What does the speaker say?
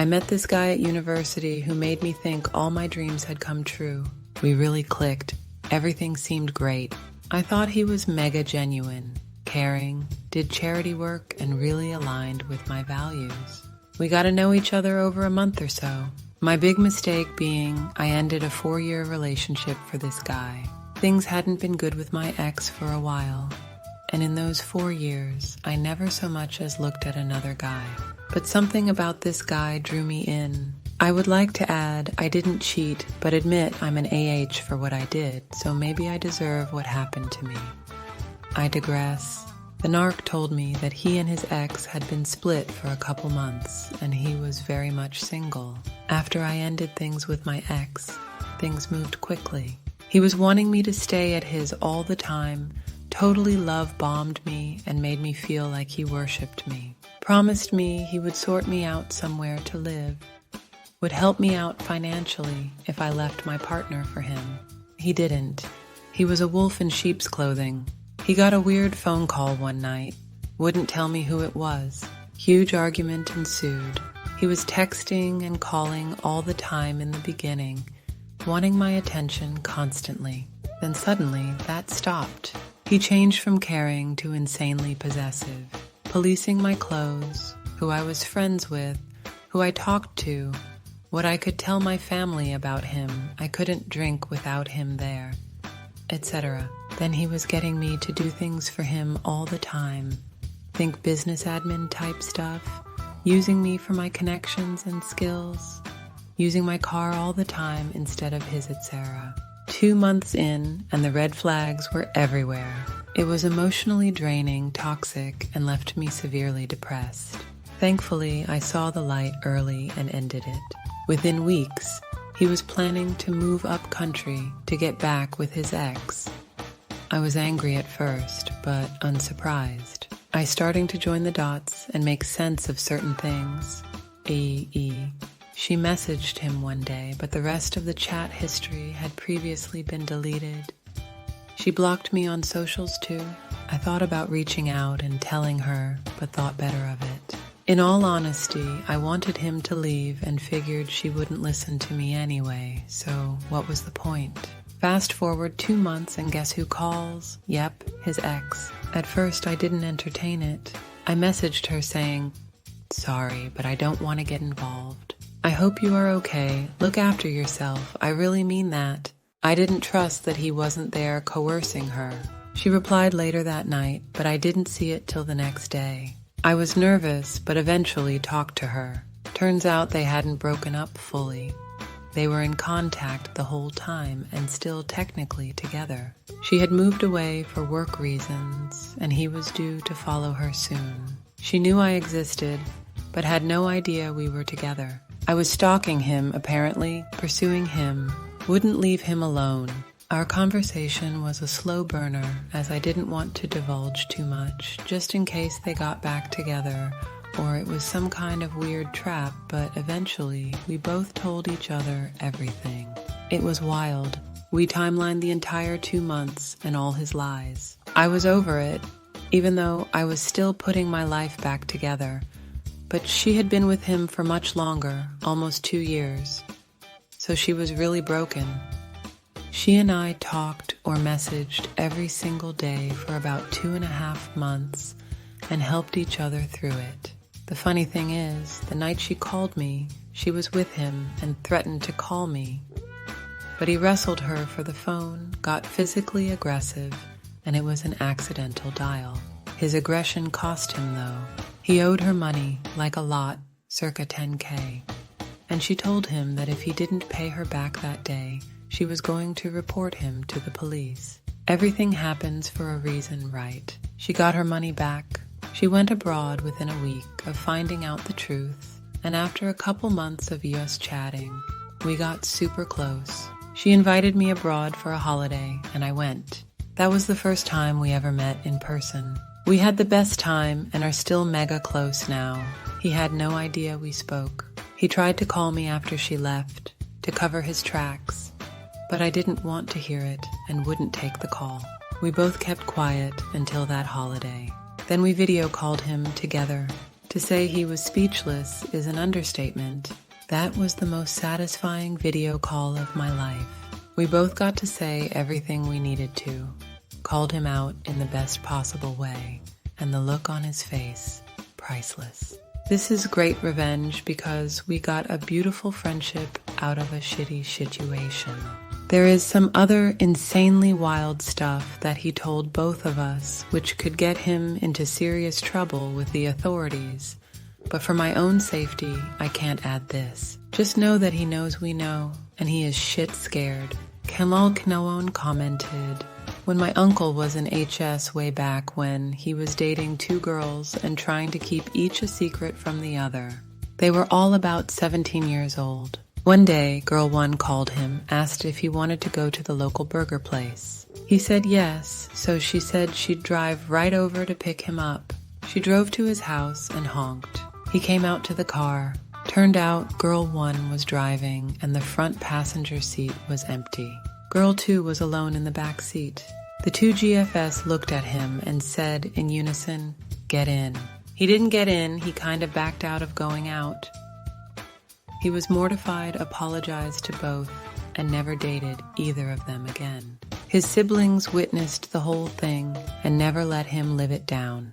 I met this guy at university who made me think all my dreams had come true. We really clicked. Everything seemed great. I thought he was mega genuine, caring, did charity work, and really aligned with my values. We got to know each other over a month or so. My big mistake being I ended a 4-year relationship for this guy. Things hadn't been good with my ex for a while, and in those 4 years, I never so much as looked at another guy. But something about this guy drew me in. I would like to add I didn't cheat, but admit I'm an AH for what I did, so maybe I deserve what happened to me. I digress. The narc told me that he and his ex had been split for a couple months, and he was very much single. After I ended things with my ex, things moved quickly. He was wanting me to stay at his all the time, totally love-bombed me, and made me feel like he worshipped me. Promised me he would sort me out somewhere to live, would help me out financially if I left my partner for him. He didn't. He was a wolf in sheep's clothing. He got a weird phone call one night, wouldn't tell me who it was. Huge argument ensued. He was texting and calling all the time in the beginning, wanting my attention constantly. Then suddenly, that stopped. He changed from caring to insanely possessive, policing my clothes, who I was friends with, who I talked to, what I could tell my family about him. I couldn't drink without him there, etc. Then he was getting me to do things for him all the time. Think business admin type stuff, using me for my connections and skills, using my car all the time instead of his, etc. 2 months in, and the red flags were everywhere. It was emotionally draining, toxic, and left me severely depressed. Thankfully, I saw the light early and ended it. Within weeks, he was planning to move up country to get back with his ex. I was angry at first, but unsurprised. I starting to join the dots and make sense of certain things. She messaged him one day, but the rest of the chat history had previously been deleted. She blocked me on socials too. I thought about reaching out and telling her, but thought better of it. In all honesty, I wanted him to leave and figured she wouldn't listen to me anyway, so what was the point? Fast forward 2 months and guess who calls? Yep, his ex. At first I didn't entertain it. I messaged her saying, "Sorry, but I don't want to get involved. I hope you are okay. Look after yourself. I really mean that." I didn't trust that he wasn't there coercing her. She replied later that night, but I didn't see it till the next day. I was nervous, but eventually talked to her. Turns out they hadn't broken up fully. They were in contact the whole time and still technically together. She had moved away for work reasons, and he was due to follow her soon. She knew I existed, but had no idea we were together. I was stalking him, apparently, pursuing him, wouldn't leave him alone. Our conversation was a slow burner, as I didn't want to divulge too much, just in case they got back together, or it was some kind of weird trap, but eventually we both told each other everything. It was wild. We timelined the entire 2 months and all his lies. I was over it, even though I was still putting my life back together, but she had been with him for much longer, almost 2 years, so she was really broken. She and I talked or messaged every single day for about 2.5 months and helped each other through it. The funny thing is, the night she called me, she was with him and threatened to call me. But he wrestled her for the phone, got physically aggressive, and it was an accidental dial. His aggression cost him though. He owed her money, like a lot, circa 10K. And she told him that if he didn't pay her back that day, she was going to report him to the police. Everything happens for a reason, right? She got her money back. She went abroad within a week of finding out the truth, and after a couple months of us chatting, we got super close. She invited me abroad for a holiday, and I went. That was the first time we ever met in person. We had the best time and are still mega close now. He had no idea we spoke. He tried to call me after she left, to cover his tracks, but I didn't want to hear it and wouldn't take the call. We both kept quiet until that holiday. Then we video called him together. To say he was speechless is an understatement. That was the most satisfying video call of my life. We both got to say everything we needed to, called him out in the best possible way, and the look on his face, priceless. This is great revenge because we got a beautiful friendship out of a shitty situation. There is some other insanely wild stuff that he told both of us, which could get him into serious trouble with the authorities. But for my own safety, I can't add this. Just know that he knows we know, and he is shit scared. Kemal Known commented, when my uncle was in HS way back when, he was dating 2 girls and trying to keep each a secret from the other. They were all about 17 years old. One day, girl 1 called him, asked if he wanted to go to the local burger place. He said yes, so she said she'd drive right over to pick him up. She drove to his house and honked. He came out to the car. Turned out, girl 1 was driving and the front passenger seat was empty. Girl 2 was alone in the back seat. The 2 GFS looked at him and said in unison, "Get in." He didn't get in, he kind of backed out of going out. He was mortified, apologized to both, and never dated either of them again. His siblings witnessed the whole thing and never let him live it down.